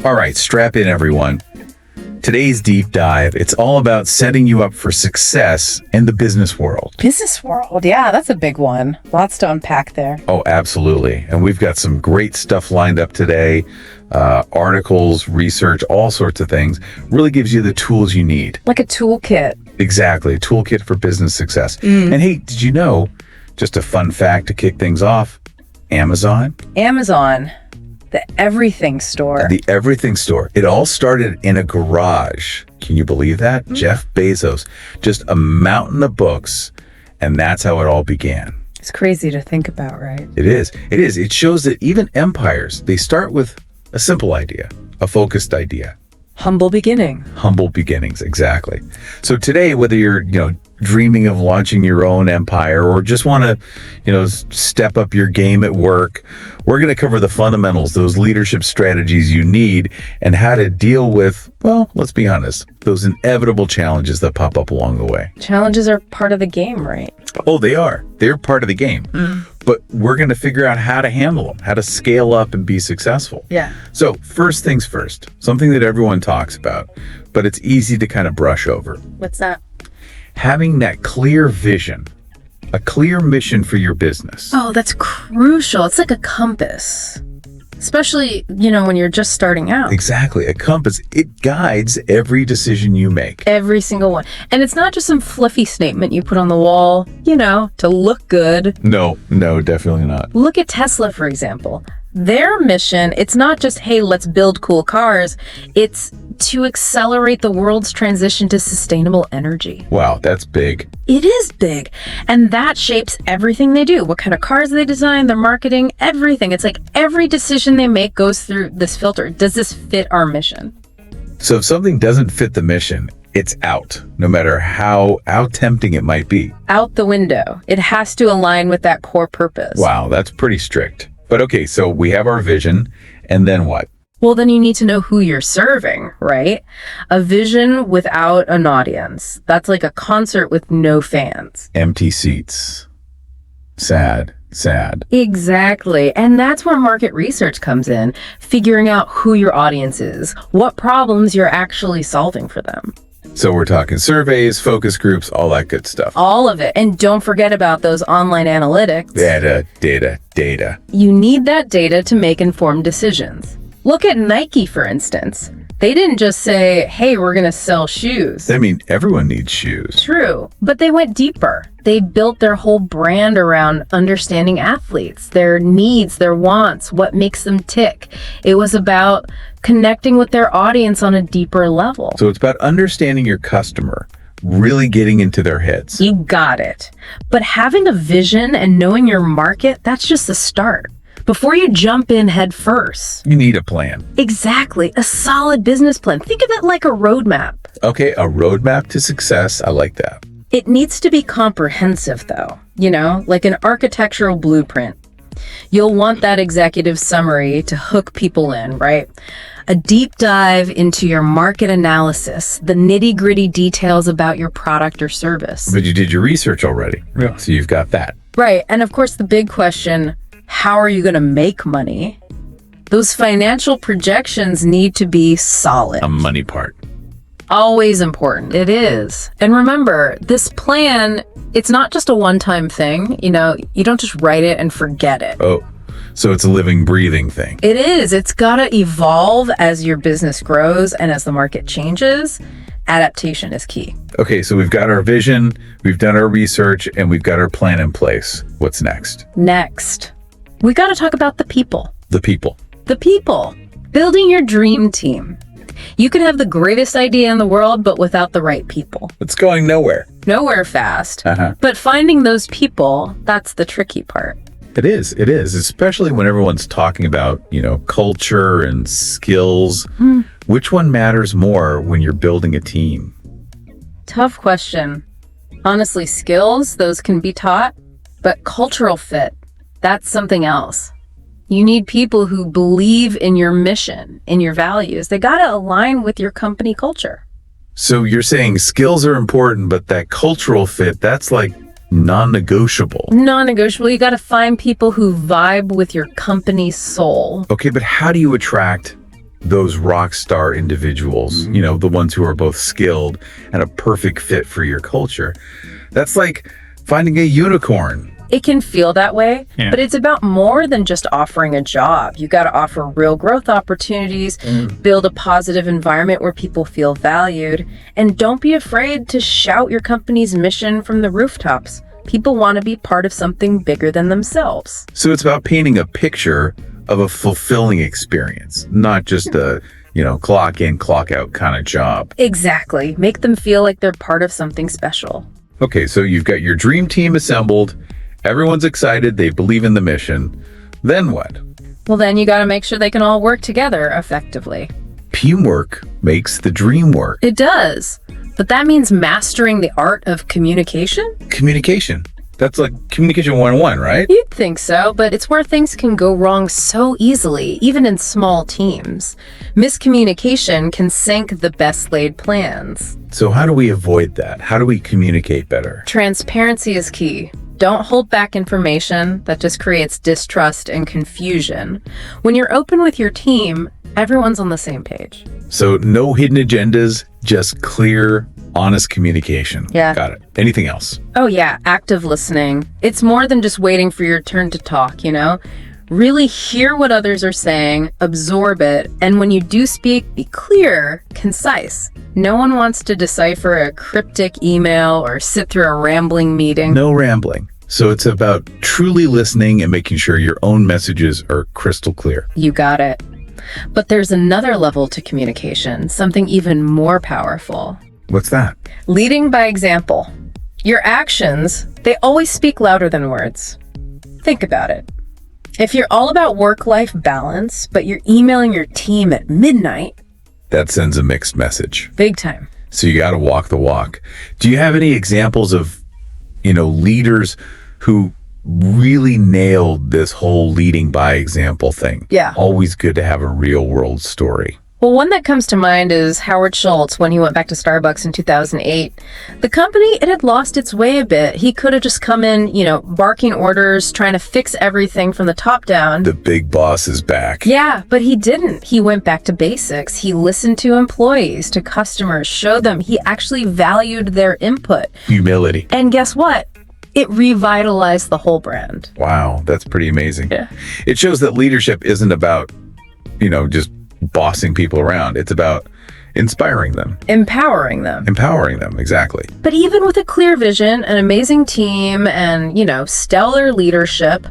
All right, strap in, everyone. Today's deep dive, it's all about setting you up for success in the business world. Business world, yeah, that's a big one. Lots to unpack there. Oh, absolutely. And we've got some great stuff lined up today. Articles, research, all sorts of things. Really gives you the tools you need. Like a toolkit. Exactly, a toolkit for business success. And hey, did you know, just a fun fact to kick things off, Amazon, the everything store. the everything store. It all started in a garage. Can you believe that? Jeff Bezos, just a mountain of books, and that's how it all began. It's crazy to think about, right? It is. It shows that even empires, they start with a simple idea, a focused idea. Humble beginning. Humble beginnings, exactly. So today, whether you're, dreaming of launching your own empire or just want to, step up your game at work, we're going to cover the fundamentals, those leadership strategies you need, and how to deal with, well, let's be honest, those inevitable challenges that pop up along the way. Challenges are part of the game, right? Oh, they are. They're part of the game. But we're going to figure out how to handle them, how to scale up and be successful. Yeah. So first things first, something that everyone talks about, but it's easy to kind of brush over. What's that? Having that clear vision, a clear mission for your business. Oh, that's crucial. It's like a compass. Especially, when you're just starting out. Exactly. A compass. It guides every decision you make. Every single one. And it's not just some fluffy statement you put on the wall, to look good. No, definitely not. Look at Tesla, for example. Their mission, it's not just, hey, let's build cool cars. It's to accelerate the world's transition to sustainable energy. Wow, that's big. It is big. And that shapes everything they do. What kind of cars they design, their marketing, everything. It's like every decision they make goes through this filter. Does this fit our mission? So if something doesn't fit the mission, it's out, no matter how tempting it might be. Out the window. It has to align with that core purpose. Wow, that's pretty strict. But okay, so we have our vision, and then what? Well, then you need to know who you're serving, right? A vision without an audience. That's like a concert with no fans. Empty seats. Sad. Exactly. And that's where market research comes in, figuring out who your audience is, what problems you're actually solving for them. So we're talking surveys, focus groups, all that good stuff. All of it. And don't forget about those online analytics. Data. You need that data to make informed decisions. Look at Nike, for instance. They didn't just say, hey, we're going to sell shoes. I mean, everyone needs shoes. True, but they went deeper. They built their whole brand around understanding athletes, their needs, their wants, what makes them tick. It was about connecting with their audience on a deeper level. So it's about understanding your customer, really getting into their heads. You got it. But having a vision and knowing your market, that's just the start. Before you jump in head first. You need a plan. Exactly. A solid business plan. Think of it like a roadmap. Okay, a roadmap to success. I like that. It needs to be comprehensive, though, like an architectural blueprint. You'll want that executive summary to hook people in, right? A deep dive into your market analysis, the nitty-gritty details about your product or service. But you did your research already. Yeah. So you've got that. Right. And of course, the big question, how are you going to make money? Those financial projections need to be solid. A money part. Always important. It is. And remember, this plan, it's not just a one-time thing. You don't just write it and forget it. Oh, so it's a living, breathing thing. It is. It's got to evolve as your business grows and as the market changes. Adaptation is key. Okay, so we've got our vision, we've done our research, and we've got our plan in place. What's next? Next, we got to talk about the people. The people. The people. Building your dream team. You can have the greatest idea in the world, but without the right people. It's going nowhere. Nowhere fast. Uh-huh. But finding those people, that's the tricky part. It is, especially when everyone's talking about, culture and skills. Which one matters more when you're building a team? Tough question. Honestly, skills, those can be taught, but cultural fit, that's something else. You need people who believe in your mission, in your values. They got to align with your company culture. So you're saying skills are important, but that cultural fit, that's like non-negotiable. Non-negotiable. You got to find people who vibe with your company's soul. Okay, but how do you attract those rock star individuals, the ones who are both skilled and a perfect fit for your culture. That's like finding a unicorn. It can feel that way, but it's about more than just offering a job. You got to offer real growth opportunities, build a positive environment where people feel valued, and don't be afraid to shout your company's mission from the rooftops. People want to be part of something bigger than themselves. So it's about painting a picture of a fulfilling experience, not just a, clock in, clock out kind of job. Exactly. Make them feel like they're part of something special. Okay, so you've got your dream team assembled. Everyone's excited. They believe in the mission. Then what? Well, then you got to make sure they can all work together effectively. Teamwork makes the dream work. It does. But that means mastering the art of communication? Communication. That's like communication 101, right? You'd think so, but it's where things can go wrong so easily, even in small teams. Miscommunication can sink the best laid plans. So how do we avoid that? How do we communicate better? Transparency is key. Don't hold back information that just creates distrust and confusion. When you're open with your team, everyone's on the same page. So no hidden agendas, just clear, honest communication. Yeah. Got it. Anything else? Oh yeah, active listening. It's more than just waiting for your turn to talk, Really hear what others are saying, absorb it, and when you do speak, be clear, concise. No one wants to decipher a cryptic email or sit through a rambling meeting. No rambling. So it's about truly listening and making sure your own messages are crystal clear. You got it. But there's another level to communication, something even more powerful. What's that? Leading by example. Your actions, they always speak louder than words. Think about it. If you're all about work-life balance, but you're emailing your team at midnight, that sends a mixed message. Big time. So you got to walk the walk. Do you have any examples of, leaders who really nailed this whole leading by example thing? Yeah. Always good to have a real world story. Well, one that comes to mind is Howard Schultz when he went back to Starbucks in 2008. The company, it had lost its way a bit. He could have just come in, barking orders, trying to fix everything from the top down. The big boss is back. Yeah, but he didn't. He went back to basics. He listened to employees, to customers, showed them he actually valued their input. Humility. And guess what? It revitalized the whole brand. Wow, that's pretty amazing. Yeah. It shows that leadership isn't about, just bossing people around. It's about inspiring them. Empowering them. Empowering them, exactly. But even with a clear vision, an amazing team, and, stellar leadership,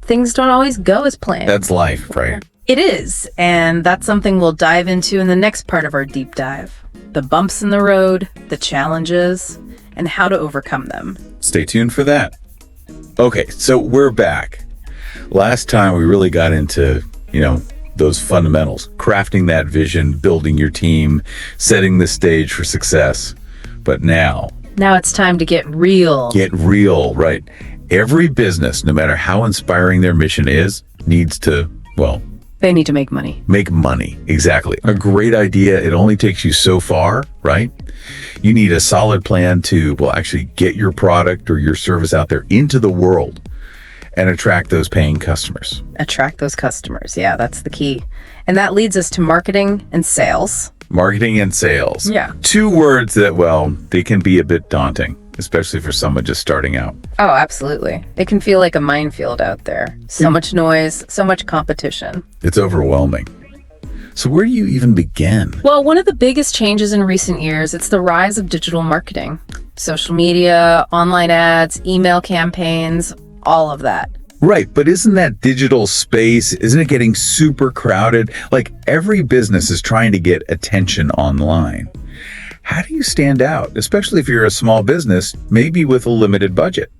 things don't always go as planned. That's life, right? It is, and that's something we'll dive into in the next part of our deep dive. The bumps in the road, the challenges, and how to overcome them. Stay tuned for that. Okay, so we're back. Last time we really got into, those fundamentals, crafting that vision, building your team, setting the stage for success. But now it's time to get real. Get real, right? Every business, no matter how inspiring their mission is, needs to, they need to make money. Make money, exactly. A great idea, it only takes you so far, right? You need a solid plan to, actually get your product or your service out there into the world and attract those paying customers. Attract those customers. Yeah, that's the key. And that leads us to marketing and sales. Marketing and sales. Yeah. Two words that, they can be a bit daunting, especially for someone just starting out. Oh, absolutely. It can feel like a minefield out there. So much noise, so much competition. It's overwhelming. So where do you even begin? Well, one of the biggest changes in recent years, it's the rise of digital marketing. Social media, online ads, email campaigns, all of that. Right, but isn't that digital space, isn't it getting super crowded? Like every business is trying to get attention online. How do you stand out, especially if you're a small business, maybe with a limited budget?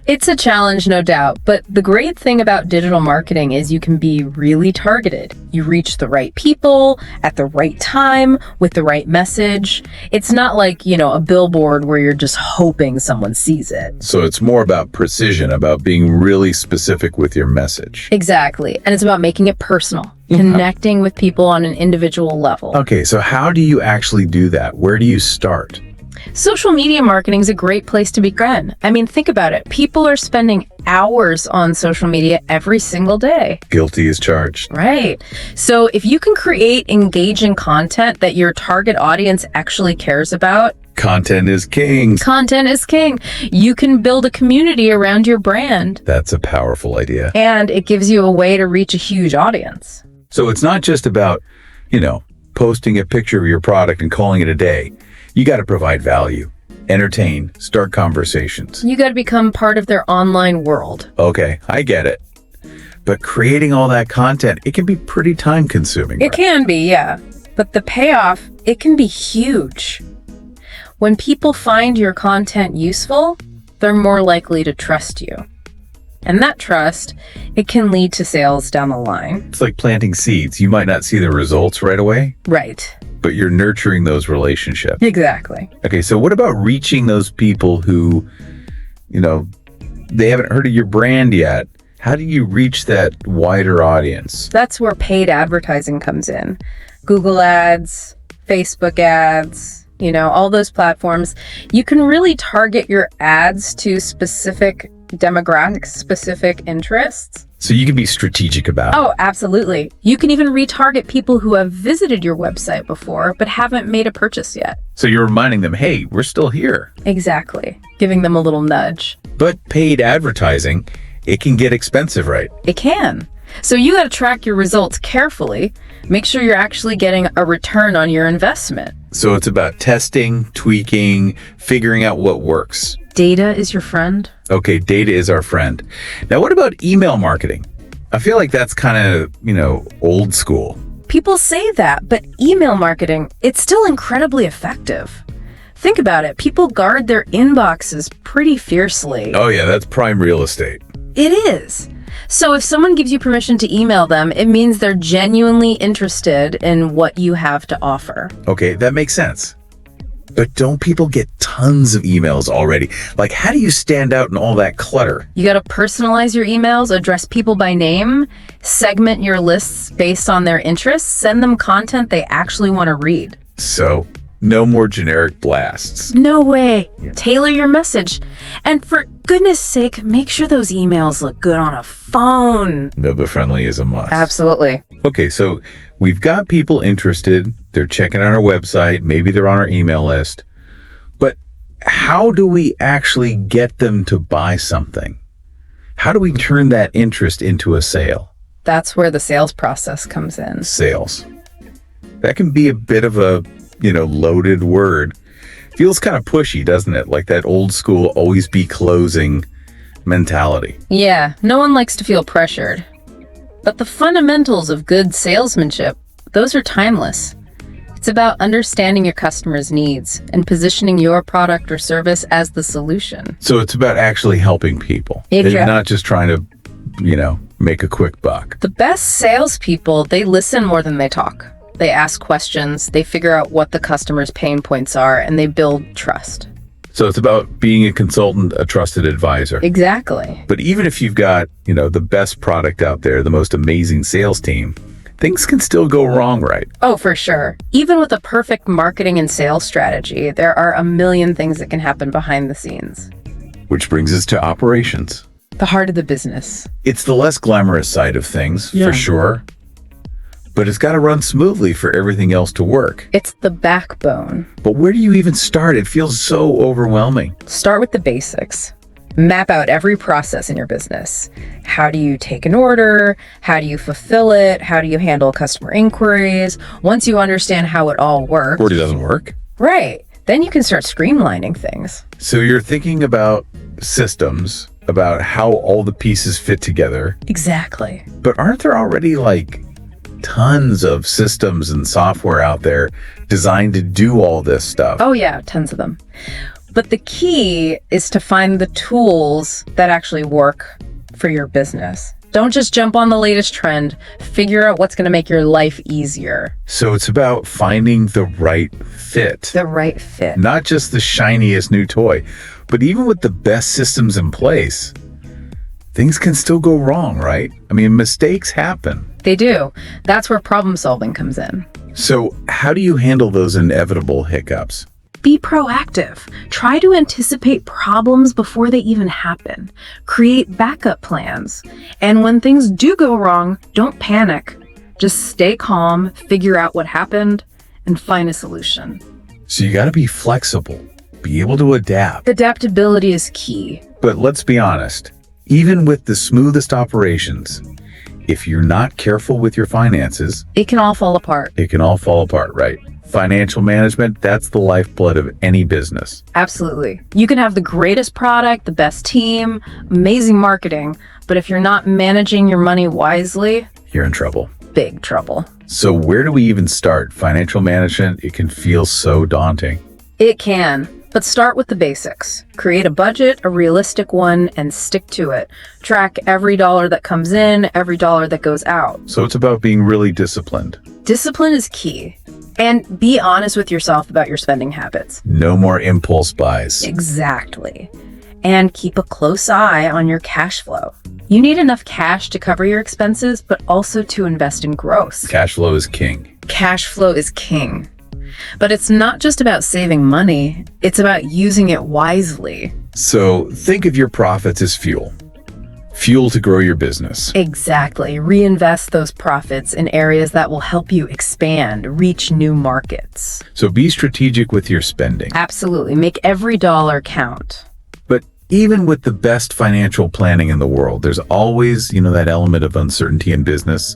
It's a challenge, no doubt, but the great thing about digital marketing is you can be really targeted. You reach the right people at the right time with the right message. It's not like, a billboard where you're just hoping someone sees it. So it's more about precision, about being really specific with your message. Exactly. And it's about making it personal, connecting with people on an individual level. Okay, so how do you actually do that? Where do you start? Social media marketing is a great place to begin. I mean, think about it. People are spending hours on social media every single day. Guilty as charged. Right. So if you can create engaging content that your target audience actually cares about, Content is king. content is king. You can build a community around your brand, That's a powerful idea. and it gives you a way to reach a huge audience. So it's not just about, posting a picture of your product and calling it a day. You got to provide value, entertain, start conversations. You got to become part of their online world. Okay, I get it. But creating all that content, it can be pretty time consuming. It can be, yeah. But the payoff, it can be huge. When people find your content useful, they're more likely to trust you. And that trust, it can lead to sales down the line. It's like planting seeds. You might not see the results right away, Right. but you're nurturing those relationships. Exactly. Okay, so what about reaching those people who, they haven't heard of your brand yet? How do you reach that wider audience? That's where paid advertising comes in. Google ads, Facebook ads, all those platforms. You can really target your ads to specific demographics, specific interests. So you can be strategic about it. Oh, absolutely. You can even retarget people who have visited your website before but haven't made a purchase yet. So you're reminding them, hey, we're still here. Exactly. Giving them a little nudge. But paid advertising, it can get expensive, right? It can. So you got to track your results carefully. Make sure you're actually getting a return on your investment. So it's about testing, tweaking, figuring out what works. Data is your friend. Okay, data is our friend. Now, what about email marketing? I feel like that's kind of, old school. People say that, but email marketing, it's still incredibly effective. Think about it. People guard their inboxes pretty fiercely. Oh, yeah, that's prime real estate. It is. So if someone gives you permission to email them, it means they're genuinely interested in what you have to offer. Okay, that makes sense. But don't people get tons of emails already? Like, how do you stand out in all that clutter? You got to personalize your emails, address people by name, segment your lists based on their interests, send them content they actually want to read. So, no more generic blasts. No way. Tailor your message. And for goodness sake, make sure those emails look good on a phone. Mobile friendly is a must. Absolutely. Okay, so we've got people interested. They're checking out our website. Maybe they're on our email list. But how do we actually get them to buy something? How do we turn that interest into a sale? That's where the sales process comes in. Sales. That can be a bit of a, loaded word. Feels kind of pushy, doesn't it? Like that old school always be closing mentality. Yeah, no one likes to feel pressured. But the fundamentals of good salesmanship, those are timeless. It's about understanding your customer's needs and positioning your product or service as the solution. So it's about actually helping people. Exactly. It's not just trying to, make a quick buck. The best salespeople, they listen more than they talk. They ask questions, they figure out what the customer's pain points are, and they build trust. So it's about being a consultant, a trusted advisor. Exactly. But even if you've got, the best product out there, the most amazing sales team, things can still go wrong, right? Oh, for sure. Even with a perfect marketing and sales strategy, there are a million things that can happen behind the scenes. Which brings us to operations. The heart of the business. It's the less glamorous side of things, for sure. But it's got to run smoothly for everything else to work. It's the backbone. But where do you even start? It feels so overwhelming. Start with the basics. Map out every process in your business. How do you take an order? How do you fulfill it? How do you handle customer inquiries? Once you understand how it all works. Or it doesn't work. Right. Then you can start streamlining things. So you're thinking about systems, about how all the pieces fit together. Exactly. But aren't there already tons of systems and software out there designed to do all this stuff? Oh yeah, tons of them. But the key is to find the tools that actually work for your business. Don't just jump on the latest trend. Figure out what's going to make your life easier. So it's about finding the right fit. The right fit. Not just the shiniest new toy, but even with the best systems in place, things can still go wrong, right? I mean, mistakes happen. They do. That's where problem solving comes in. So how do you handle those inevitable hiccups? Be proactive. Try to anticipate problems before they even happen. Create backup plans. And when things do go wrong, don't panic. Just stay calm, figure out what happened, and find a solution. So you got to be flexible, be able to adapt. Adaptability is key. But let's be honest, even with the smoothest operations, if you're not careful with your finances, It can all fall apart. it can all fall apart, right? Financial management, that's the lifeblood of any business. Absolutely. You can have the greatest product, the best team, amazing marketing, but if you're not managing your money wisely, You're in trouble. big trouble. So where do we even start? Financial management, it can feel so daunting. It can, but start with the basics. Create a budget, a realistic one, and stick to it. Track every dollar that comes in, every dollar that goes out. So it's about being really disciplined. Discipline is key. And be honest with yourself about your spending habits. No more impulse buys. Exactly. And keep a close eye on your cash flow. You need enough cash to cover your expenses, but also to invest in growth. Cash flow is king. Cash flow is king. But it's not just about saving money, it's about using it wisely. So think of your profits as fuel. Fuel to grow your business. Exactly. Reinvest those profits in areas that will help you expand, reach new markets. So be strategic with your spending. Absolutely. Make every dollar count. But even with the best financial planning in the world, there's always, that element of uncertainty in business.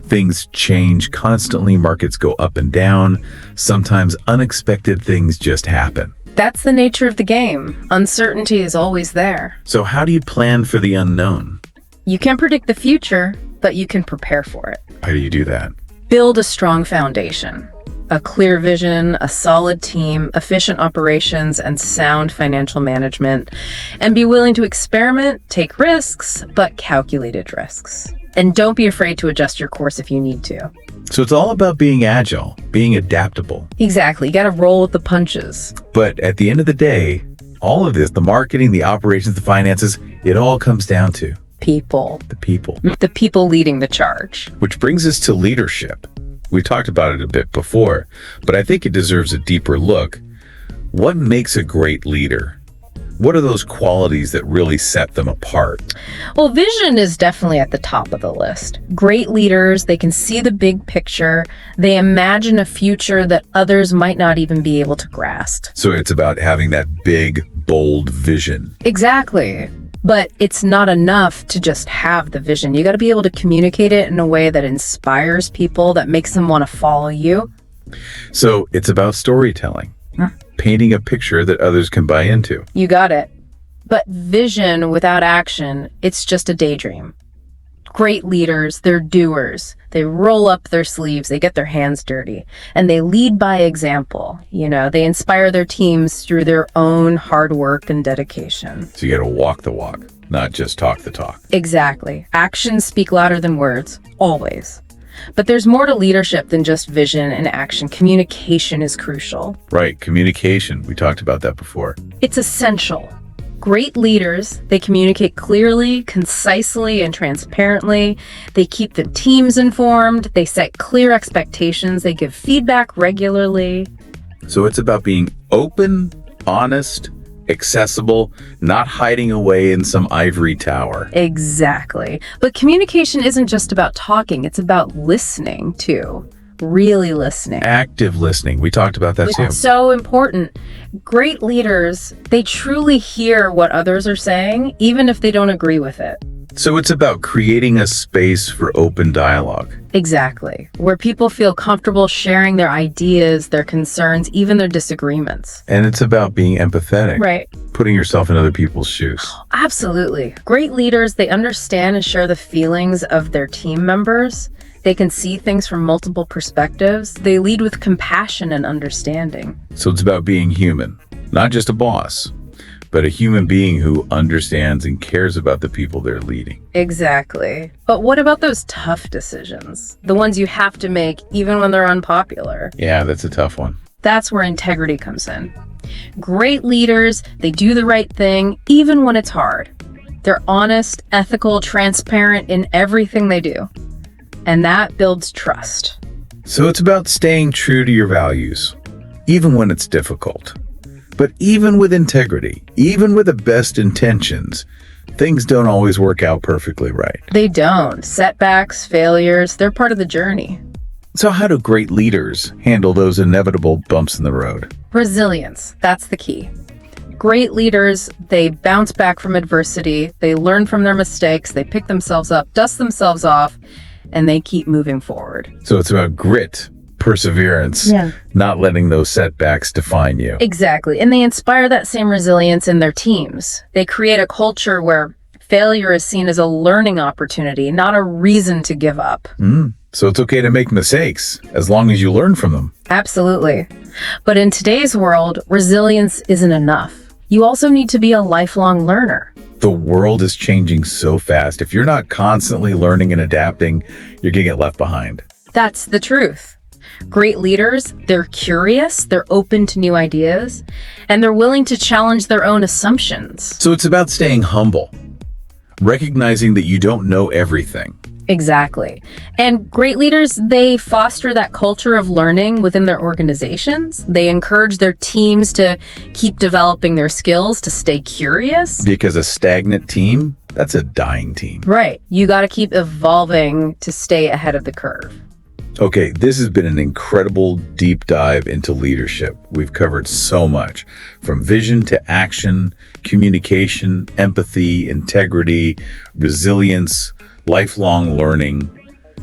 Things change constantly. Markets go up and down. Sometimes unexpected things just happen. That's the nature of the game. Uncertainty is always there. So how do you plan for the unknown? You can't predict the future, but you can prepare for it. How do you do that? Build a strong foundation. A clear vision, a solid team, efficient operations, and sound financial management. And be willing to experiment, take risks, but calculated risks. And don't be afraid to adjust your course if you need to. So it's all about being agile, being adaptable. Exactly. You got to roll with the punches. But at the end of the day, all of this, the marketing, the operations, the finances, it all comes down to People. the people. The people leading the charge. Which brings us to leadership. We talked about it a bit before, but I think it deserves a deeper look. What makes a great leader? What are those qualities that really set them apart? Well, vision is definitely at the top of the list. Great leaders, they can see the big picture. They imagine a future that others might not even be able to grasp. So it's about having that big, bold vision. Exactly. But it's not enough to just have the vision. You got to be able to communicate it in a way that inspires people, that makes them want to follow you. So it's about storytelling, painting a picture that others can buy into. You got it. But vision without action, it's just a daydream. Great leaders, they're doers. They roll up their sleeves, they get their hands dirty, and they lead by example. They inspire their teams through their own hard work and dedication. So you got to walk the walk, not just talk the talk. Exactly. Actions speak louder than words, always. But there's more to leadership than just vision and action. Communication is crucial. Right, communication. We talked about that before. It's essential. Great leaders, they communicate clearly, concisely, and transparently. They keep the teams informed. They set clear expectations. They give feedback regularly. So it's about being open, honest, accessible, not hiding away in some ivory tower. Exactly. But communication isn't just about talking. It's about listening, too. Really listening. Active listening. We talked about that too. It's so important. Great leaders, they truly hear what others are saying, even if they don't agree with it. So it's about creating a space for open dialogue. Exactly. Where people feel comfortable sharing their ideas, their concerns, even their disagreements. And it's about being empathetic. Right. Putting yourself in other people's shoes. Absolutely. Great leaders, they understand and share the feelings of their team members. They can see things from multiple perspectives. They lead with compassion and understanding. So it's about being human, not just a boss, but a human being who understands and cares about the people they're leading. Exactly. But what about those tough decisions? The ones you have to make even when they're unpopular? Yeah, that's a tough one. That's where integrity comes in. Great leaders, they do the right thing even when it's hard. They're honest, ethical, transparent in everything they do. And that builds trust. So it's about staying true to your values, even when it's difficult. But even with integrity, even with the best intentions, things don't always work out perfectly right. They don't. Setbacks, failures, they're part of the journey. So how do great leaders handle those inevitable bumps in the road? Resilience, that's the key. Great leaders, they bounce back from adversity, they learn from their mistakes, they pick themselves up, dust themselves off, and they keep moving forward. So it's about grit, perseverance, not letting those setbacks define you. Exactly. And they inspire that same resilience in their teams. They create a culture where failure is seen as a learning opportunity, not a reason to give up. So it's okay to make mistakes as long as you learn from them. Absolutely. But in today's world, resilience isn't enough. You also need to be a lifelong learner. The world is changing so fast. If you're not constantly learning and adapting, you're going to get left behind. That's the truth. Great leaders, they're curious, they're open to new ideas, and they're willing to challenge their own assumptions. So it's about staying humble, recognizing that you don't know everything. Exactly. And great leaders, they foster that culture of learning within their organizations. They encourage their teams to keep developing their skills, to stay curious. Because a stagnant team, that's a dying team. Right. You got to keep evolving to stay ahead of the curve. Okay, this has been an incredible deep dive into leadership. We've covered so much, from vision to action, communication, empathy, integrity, resilience, lifelong learning.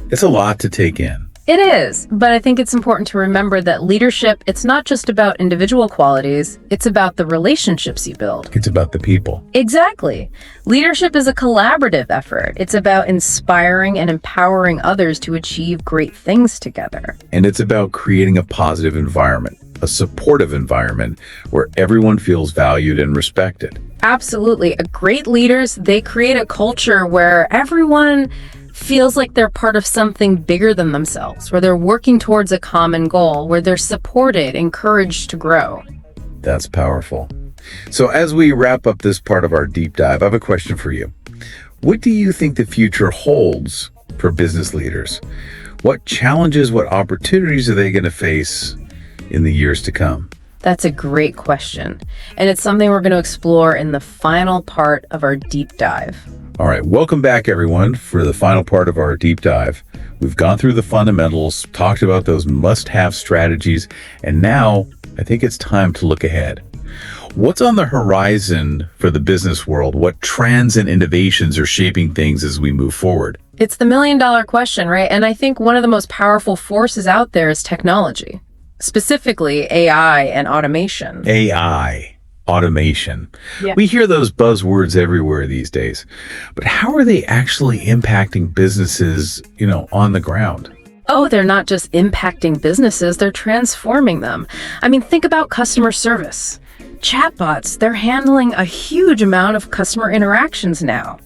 It's a lot to take in. It is, but I think it's important to remember that leadership, it's not just about individual qualities, it's about the relationships you build. It's about the people. Exactly. Leadership is a collaborative effort. It's about inspiring and empowering others to achieve great things together. And it's about creating a positive environment, a supportive environment where everyone feels valued and respected. Absolutely. Great leaders, they create a culture where everyone feels like they're part of something bigger than themselves, where they're working towards a common goal, where they're supported, encouraged to grow. That's powerful. So as we wrap up this part of our deep dive, I have a question for you. What do you think the future holds for business leaders? What challenges, what opportunities are they going to face in the years to come? That's a great question. And it's something we're going to explore in the final part of our deep dive. All right, welcome back, everyone, for the final part of our deep dive. We've gone through the fundamentals, talked about those must-have strategies, and now I think it's time to look ahead. What's on the horizon for the business world? What trends and innovations are shaping things as we move forward? It's the million-dollar question, right? And I think one of the most powerful forces out there is technology, specifically AI and automation. AI. Automation. Yeah. We hear those buzzwords everywhere these days, but how are they actually impacting businesses, on the ground? Oh, they're not just impacting businesses, they're transforming them. I mean, think about customer service. Chatbots, they're handling a huge amount of customer interactions now.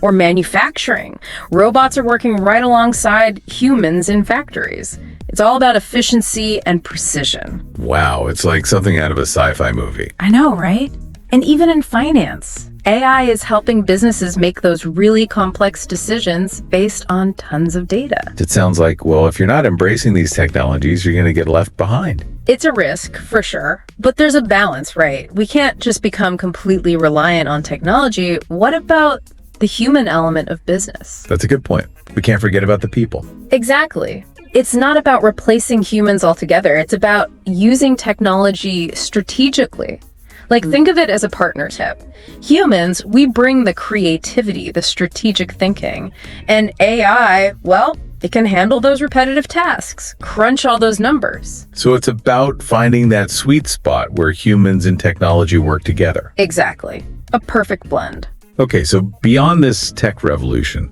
Or manufacturing. Robots are working right alongside humans in factories. It's all about efficiency and precision. Wow, it's like something out of a sci-fi movie. I know, right? And even in finance, AI is helping businesses make those really complex decisions based on tons of data. It sounds like, well, if you're not embracing these technologies, you're going to get left behind. It's a risk, for sure, but there's a balance, right? We can't just become completely reliant on technology. What about the human element of business? That's a good point. We can't forget about the people. Exactly. It's not about replacing humans altogether. It's about using technology strategically. Like, think of it as a partnership. Humans, we bring the creativity, the strategic thinking. And AI, well, it can handle those repetitive tasks, crunch all those numbers. So it's about finding that sweet spot where humans and technology work together. Exactly. A perfect blend. Okay, so beyond this tech revolution,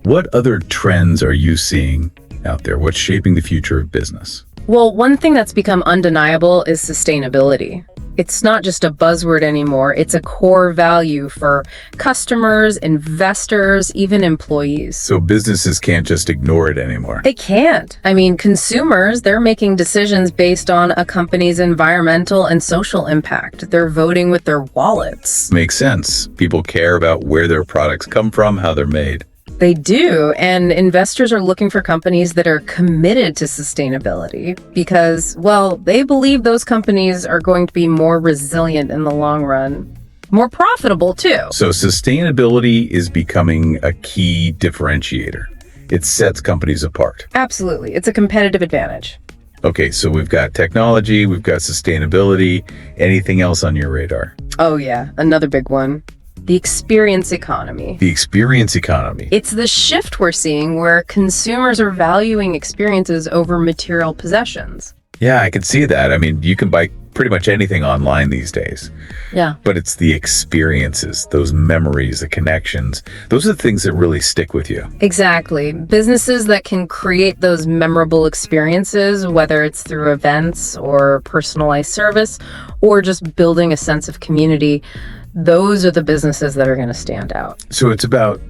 what other trends are you seeing out there? What's shaping the future of business? Well, one thing that's become undeniable is sustainability. It's not just a buzzword anymore. It's a core value for customers, investors, even employees. So businesses can't just ignore it anymore. They can't. I mean, consumers, they're making decisions based on a company's environmental and social impact. They're voting with their wallets. Makes sense. People care about where their products come from, how they're made. They do, and investors are looking for companies that are committed to sustainability because, well, they believe those companies are going to be more resilient in the long run, more profitable too. So sustainability is becoming a key differentiator. It sets companies apart. Absolutely. It's a competitive advantage. Okay, so we've got technology, we've got sustainability. Anything else on your radar? Oh yeah, another big one. The experience economy. The experience economy. It's the shift we're seeing where consumers are valuing experiences over material possessions. Yeah, I can see that. I mean, you can buy pretty much anything online these days. Yeah. But it's the experiences, those memories, the connections. Those are the things that really stick with you. Exactly. Businesses that can create those memorable experiences, whether it's through events or personalized service or just building a sense of community, those are the businesses that are going to stand out. So it's about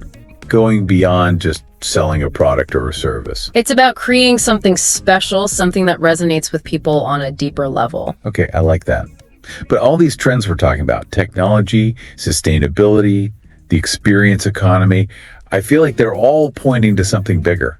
going beyond just selling a product or a service. It's about creating something special, something that resonates with people on a deeper level. Okay, I like that. But all these trends we're talking about, technology, sustainability, the experience economy, I feel like they're all pointing to something bigger,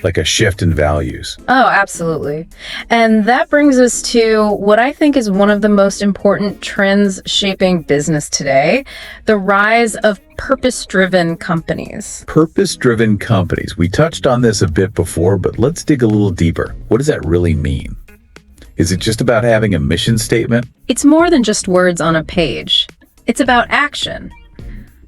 like a shift in values. Oh, absolutely. And that brings us to what I think is one of the most important trends shaping business today, the rise of purpose-driven companies. Purpose-driven companies. We touched on this a bit before, but let's dig a little deeper. What does that really mean? Is it just about having a mission statement? It's more than just words on a page. It's about action.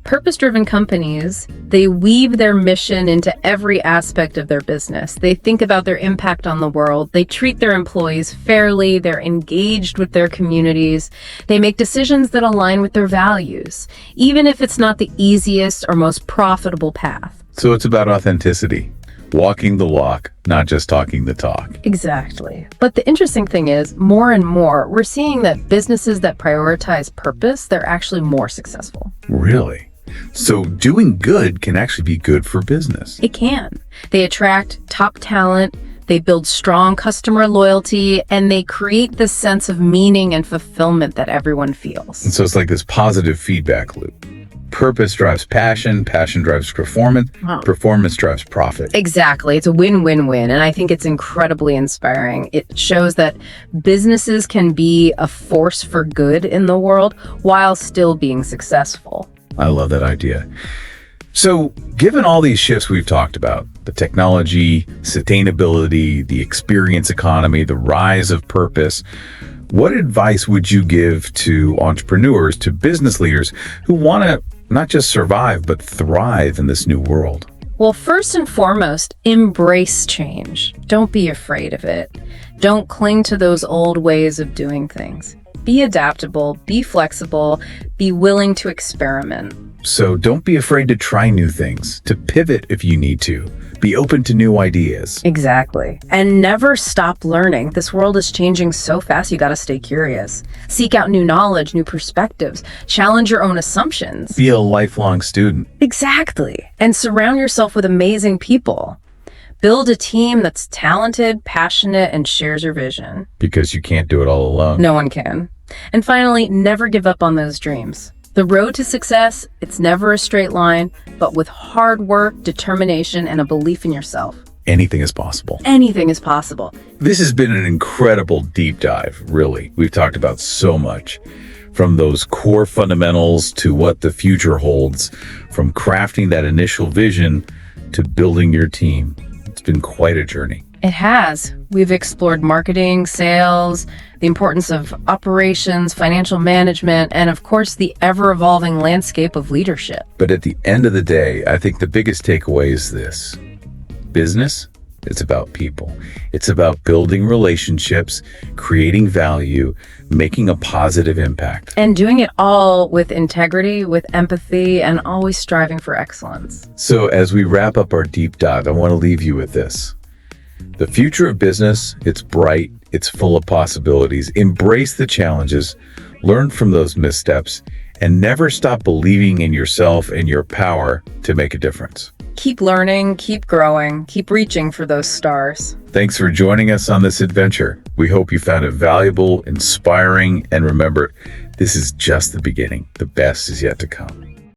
Purpose-driven companies, they weave their mission into every aspect of their business. They think about their impact on the world. They treat their employees fairly. They're engaged with their communities. They make decisions that align with their values, even if it's not the easiest or most profitable path. So it's about authenticity, walking the walk, not just talking the talk. Exactly. But the interesting thing is, more and more, we're seeing that businesses that prioritize purpose, they're actually more successful. Really? So doing good can actually be good for business. It can. They attract top talent, they build strong customer loyalty, and they create this sense of meaning and fulfillment that everyone feels. And so it's like this positive feedback loop. Purpose drives passion, passion drives performance, performance drives profit. Exactly. It's a win-win-win, and I think it's incredibly inspiring. It shows that businesses can be a force for good in the world while still being successful. I love that idea. So, given all these shifts we've talked about, the technology, sustainability, the experience economy, the rise of purpose, what advice would you give to entrepreneurs, to business leaders who want to not just survive, but thrive in this new world? Well, first and foremost, embrace change. Don't be afraid of it. Don't cling to those old ways of doing things. Be adaptable, be flexible, be willing to experiment. So don't be afraid to try new things, to pivot if you need to. Be open to new ideas. Exactly. And never stop learning. This world is changing so fast, you gotta stay curious. Seek out new knowledge, new perspectives. Challenge your own assumptions. Be a lifelong student. Exactly. And surround yourself with amazing people. Build a team that's talented, passionate, and shares your vision. Because you can't do it all alone. No one can. And finally, never give up on those dreams. The road to success, it's never a straight line, but with hard work, determination, and a belief in yourself, Anything is possible. anything is possible. This has been an incredible deep dive, really. We've talked about so much, from those core fundamentals to what the future holds, from crafting that initial vision to building your team. It's been quite a journey. It has. We've explored marketing, sales, the importance of operations, financial management, and of course, the ever-evolving landscape of leadership. But at the end of the day, I think the biggest takeaway is this. Business, it's about people. It's about building relationships, creating value, making a positive impact. And doing it all with integrity, with empathy, and always striving for excellence. So as we wrap up our deep dive, I want to leave you with this. The future of business, it's bright, it's full of possibilities. Embrace the challenges, learn from those missteps, and never stop believing in yourself and your power to make a difference. Keep learning, keep growing, keep reaching for those stars. Thanks for joining us on this adventure. We hope you found it valuable, inspiring, and remember, this is just the beginning. The best is yet to come.